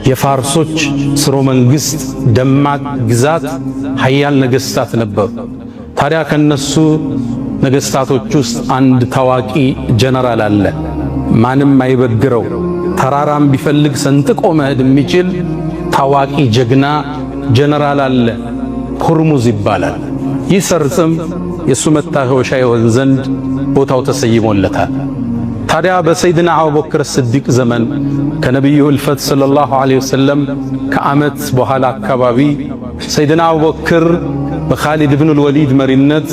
የፋርሶች ስሮ መንግስት ደማቅ ግዛት ኃያል ነገስታት ነበሩ። ታዲያ ከነሱ ነገስታቶች ውስጥ አንድ ታዋቂ ጀነራል አለ። ማንም አይበግረው፣ ተራራም ቢፈልግ ሰንጥቆ መሄድ የሚችል ታዋቂ ጀግና ጀነራል አለ። ሁርሙዝ ይባላል። ይህ ሰርጽም የሱ መታወሻ ይሆን ዘንድ ቦታው ተሰይሞለታል። ታዲያ በሰይድና አቡበክር ስዲቅ ዘመን ከነቢዩ እልፈት ሰለላሁ ዐለይሂ ወሰለም ከዓመት በኋላ አካባቢ ሰይድና አቡበክር በኻሊድ ብን ወሊድ መሪነት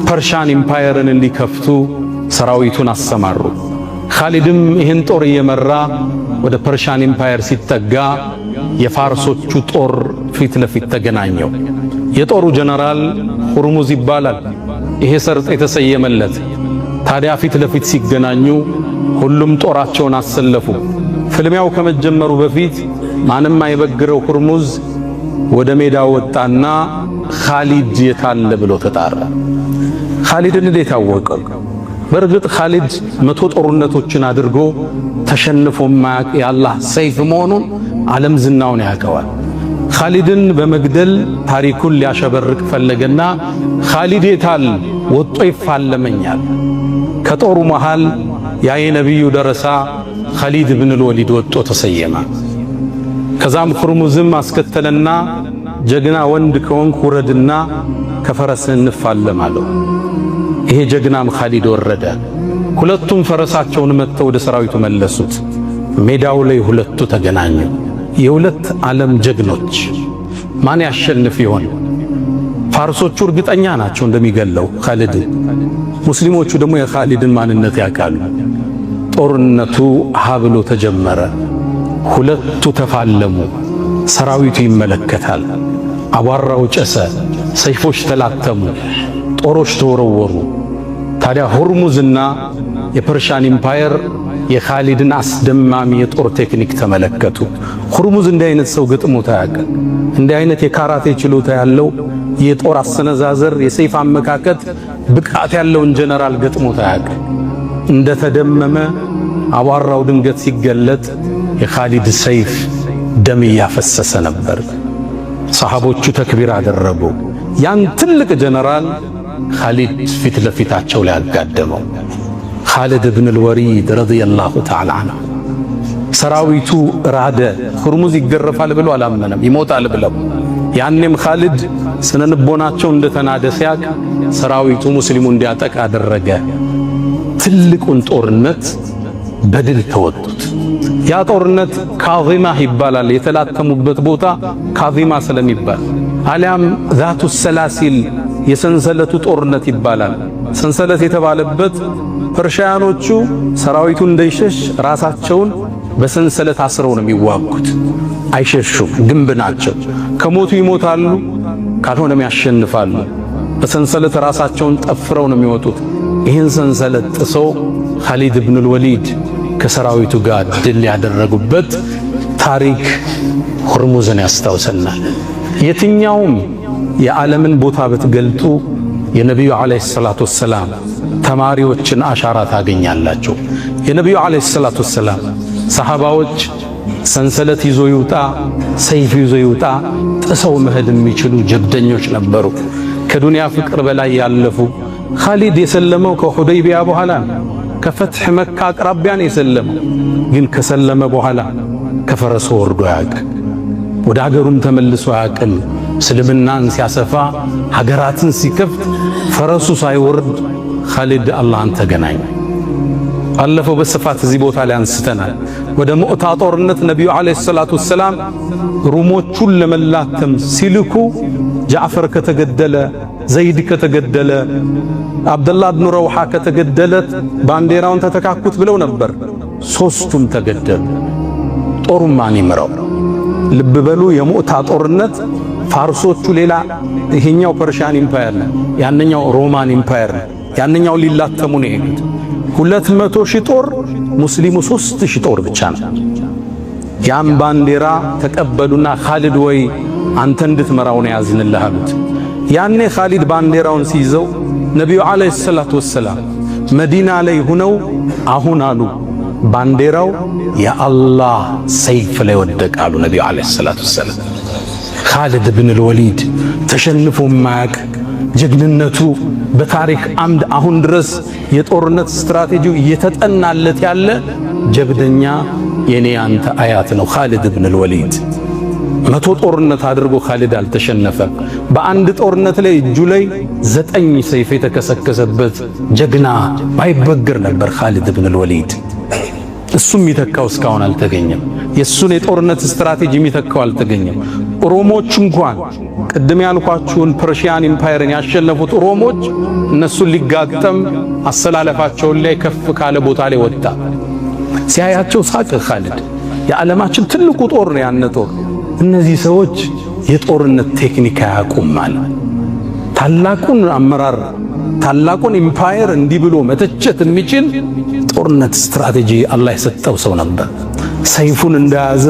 ፐርሻን ኢምፓየርን እንዲከፍቱ ሰራዊቱን አሰማሩ። ኻሊድም ይህን ጦር እየመራ ወደ ፐርሻን ኢምፓየር ሲጠጋ የፋርሶቹ ጦር ፊት ለፊት ተገናኘው። የጦሩ ጀነራል ሁርሙዝ ይባላል። ይሄ ሰርጥ የተሰየመለት። ታዲያ ፊት ለፊት ሲገናኙ ሁሉም ጦራቸውን አሰለፉ። ፍልሚያው ከመጀመሩ በፊት ማንም አይበግረው ሁርሙዝ ወደ ሜዳው ወጣና ኻሊድ የታለ ብሎ ተጣራ። ኻሊድን እንዴት አወቀው? በርግጥ ኻሊድ 100 ጦርነቶችን አድርጎ ተሸንፎ ማያቅ የአላህ ሰይፍ መሆኑን ዓለም ዝናውን ያውቀዋል። ኻሊድን በመግደል ታሪኩን ሊያሸበርቅ ፈለገና ኻሊድ የታል ወጦ ይፋለመኛል። ከጦሩ መሃል ያ የነቢዩ ደረሳ ኻሊድ ብን ወሊድ ወጦ ተሰየመ። ከዛም ሁርሙዝም አስከተለና ጀግና ወንድ ከሆንክ ውረድና ከፈረስህ እንፋለማለሁ። ይሄ ጀግናም ኻሊድ ወረደ። ሁለቱም ፈረሳቸውን መጥተው ወደ ሰራዊቱ መለሱት። ሜዳው ላይ ሁለቱ ተገናኙ። የሁለት ዓለም ጀግኖች ማን ያሸንፍ ይሆን? ፋርሶቹ እርግጠኛ ናቸው እንደሚገለው ኻሊድ። ሙስሊሞቹ ደግሞ የኻሊድን ማንነት ያውቃሉ። ጦርነቱ ሀብሎ ተጀመረ። ሁለቱ ተፋለሙ። ሰራዊቱ ይመለከታል። አቧራው ጨሰ። ሰይፎች ተላተሙ። ጦሮች ተወረወሩ። ታዲያ ሁርሙዝና የፐርሻን ኢምፓየር የኻሊድን አስደማሚ የጦር ቴክኒክ ተመለከቱ። ሁርሙዝ እንዲህ አይነት ሰው ገጥሞት አያውቅም። እንዲህ አይነት የካራቴ ችሎታ ያለው የጦር አሰነዛዘር፣ የሰይፍ አመካከት ብቃት ያለውን ጀነራል ገጥሞት አያውቅም። እንደተደመመ አቧራው ድንገት ሲገለጥ የኻሊድ ሰይፍ ደም እያፈሰሰ ነበር። ሰሃቦቹ ተክቢር አደረጉ። ያን ትልቅ ጀነራል ኻሊድ ፊት ለፊታቸው ላይ አጋደመው። ኻሊድ ብን ወሊድ ረዲየላሁ ተዓላ ዐንሁ። ሰራዊቱ ራደ። ሁርሙዝ ይገረፋል ብሎ አላመነም፣ ይሞታል ብለው። ያኔም ኻሊድ ስነ ልቦናቸው እንደተናደ ሲያቅ ሰራዊቱ ሙስሊሙ እንዲያጠቃ አደረገ። ትልቁን ጦርነት በድል ተወጡት። ያ ጦርነት ካዚማ ይባላል። የተላተሙበት ቦታ ካዚማ ስለሚባል አሊያም ዛቱ ሰላሲል የሰንሰለቱ ጦርነት ይባላል። ሰንሰለት የተባለበት ፐርሺያኖቹ ሰራዊቱ እንዳይሸሽ ራሳቸውን በሰንሰለት አስረው ነው የሚዋጉት። አይሸሹም፣ ግንብ ናቸው። ከሞቱ ይሞታሉ፣ ካልሆነም ያሸንፋሉ። በሰንሰለት ራሳቸውን ጠፍረው ነው የሚወጡት። ይህን ሰንሰለት ጥሰው ኻሊድ ብን ወሊድ ከሰራዊቱ ጋር ድል ያደረጉበት ታሪክ ሁርሙዝን ያስታውሰናል። የትኛውም የዓለምን ቦታ ብትገልጡ የነቢዩ ዓለይሂ ሰላቱ ወሰላም ተማሪዎችን አሻራ ታገኛላችሁ። የነቢዩ ዓለይሂ ሰላቱ ወሰላም ሰሃባዎች ሰንሰለት ይዞ ይውጣ፣ ሰይፍ ይዞ ይውጣ ጥሰው መሄድ የሚችሉ ጀብደኞች ነበሩ። ከዱንያ ፍቅር በላይ ያለፉ። ኻሊድ የሰለመው ከሁደይቢያ በኋላ ከፈትሕ መካ አቅራቢያን የሰለመው ግን ከሰለመ በኋላ ከፈረሱ ወርዶ አያውቅም። ወደ ሀገሩም ተመልሶ አያውቅም። እስልምናን ሲያሰፋ ሀገራትን ሲከፍት ፈረሱ ሳይወርድ ኻሊድ አላህን ተገናኘ። ባለፈው በስፋት እዚህ ቦታ ላይ አንስተናል። ወደ ሙዕታ ጦርነት ነቢዩ ዓለይሂ ሰላቱ ወሰላም ሩሞቹን ለመላተም ሲልኩ ጃዕፈር ከተገደለ፣ ዘይድ ከተገደለ፣ አብደላህ ብኑ ረውሃ ከተገደለ ባንዲራውን ተተካኩት ብለው ነበር። ሶስቱም ተገደሉ። ጦሩን ማን ይምራው? ልብ በሉ። የሙዕታ ጦርነት ፋርሶቹ ሌላ፣ ይሄኛው ፐርሺያን ኢምፓየር ነው፣ ያንኛው ሮማን ኢምፓየር ነው። ያንኛው ሊላተሙ ነው የሄዱት። 200 ሺህ ጦር፣ ሙስሊሙ 3000 ጦር ብቻ ነው። ያን ባንዲራ ተቀበሉና ኻሊድ ወይ አንተ እንድትመራው ነው ያዝንልህ አሉት። ያኔ ኻሊድ ባንዲራውን ሲይዘው ነቢዩ ዓለይሂ ሰላቱ ወሰላም መዲና ላይ ሁነው አሁን አሉ ባንዲራው የአላህ ሰይፍ ላይ ወደቃሉ ነብዩ አለይሂ ሰላቱ ወሰለም። ኻሊድ ብን አልወሊድ ተሸንፎ ማያቅ ጀግንነቱ በታሪክ አምድ አሁን ድረስ የጦርነት ስትራቴጂው እየተጠናለት ያለ ጀብደኛ የኔ አንተ አያት ነው። ኻሊድ ብን አልወሊድ 100 ጦርነት አድርጎ ኻሊድ አልተሸነፈም። በአንድ ጦርነት ላይ እጁ ላይ 9 ሰይፍ የተከሰከሰበት ጀግና ባይበግር ነበር ኻሊድ ብን አልወሊድ። እሱም የሚተካው እስካሁን አልተገኘም። የሱን የጦርነት ስትራቴጂ የሚተካው አልተገኘም። ሮሞች እንኳን ቅድም ያልኳችሁን ፐርሺያን ኢምፓየርን ያሸነፉት ሮሞች እነሱን ሊጋጠም አሰላለፋቸውን ላይ ከፍ ካለ ቦታ ላይ ወጣ። ሲያያቸው ሳቅ ኻሊድ። የዓለማችን ትልቁ ጦር ነው ያነ ጦር። እነዚህ ሰዎች የጦርነት ቴክኒክ አያውቁም ማለት ታላቁን አመራር ታላቁን ኢምፓየር እንዲህ ብሎ መተቸት የሚችል ጦርነት ስትራቴጂ አላህ የሰጠው ሰው ነበር። ሰይፉን እንደያዘ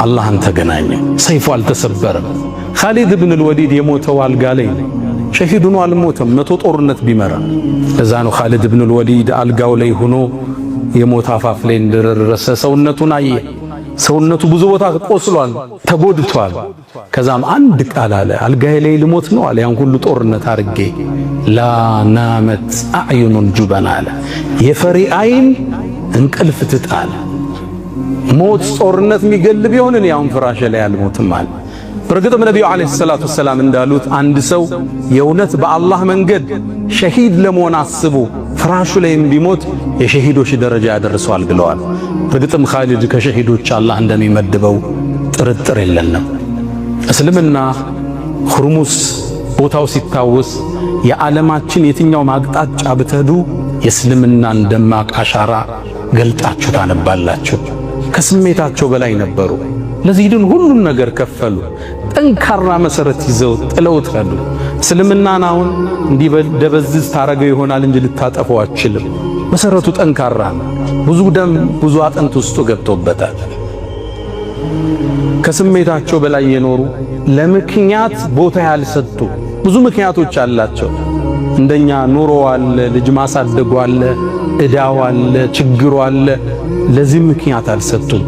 አላህን ተገናኘው። ሰይፉ አልተሰበረም። ኻሊድ ብን አልወሊድ የሞተው አልጋ ላይ ነው። ሸሂድ ሆኖ አልሞተም። 100 ጦርነት ቢመራ ለዛ ነው ኻሊድ ብን አልወሊድ አልጋው ላይ ሆኖ የሞት አፋፍ ላይ እንደደረሰ ሰውነቱን አየ። ሰውነቱ ብዙ ቦታ ቆስሏል፣ ተጎድቷል። ከዛም አንድ ቃል አለ፣ አልጋዬ ላይ ልሞት ነው አለ። ያን ሁሉ ጦርነት አርጌ ላ ናመት አዕዩኑን ጁበና አለ። የፈሪ አይን እንቅልፍ ትጣል። ሞት ጦርነት የሚገል ቢሆን ያውን ፍራሽ ላይ አልሞትም አለ። በርግጥም ነብዩ አለይሂ ሰላቱ ወሰላም እንዳሉት አንድ ሰው የእውነት በአላህ መንገድ ሸሂድ ለመሆን አስቦ ፍራሹ ላይም ቢሞት የሸሂዶች ደረጃ ያደርሰዋል ብለዋል። በርግጥም ኻሊድ ከሸሂዶች አላህ እንደሚመድበው ጥርጥር የለንም። እስልምና ሁርሙስ ቦታው ሲታወስ የዓለማችን የትኛው ማቅጣጫ ብትሄዱ የእስልምናን ደማቅ አሻራ ገልጣችሁ ታነባላችሁ። ከስሜታቸው በላይ ነበሩ። ለዚህ ግን ሁሉን ነገር ከፈሉ። ጠንካራ መሰረት ይዘው ጥለውት ሄዱ። እስልምናን አሁን እንዲደበዝዝ ታረገው ይሆናል እንጂ ልታጠፈው አትችልም። መሰረቱ ጠንካራ ነው። ብዙ ደም ብዙ አጥንት ውስጡ ገብቶበታል። ከስሜታቸው በላይ የኖሩ ለምክንያት ቦታ ያልሰጡ ብዙ ምክንያቶች አላቸው። እንደኛ ኑሮ አለ፣ ልጅ ማሳደጉ አለ፣ ዕዳው አለ፣ ችግሩ አለ። ለዚህ ምክንያት አልሰጡም።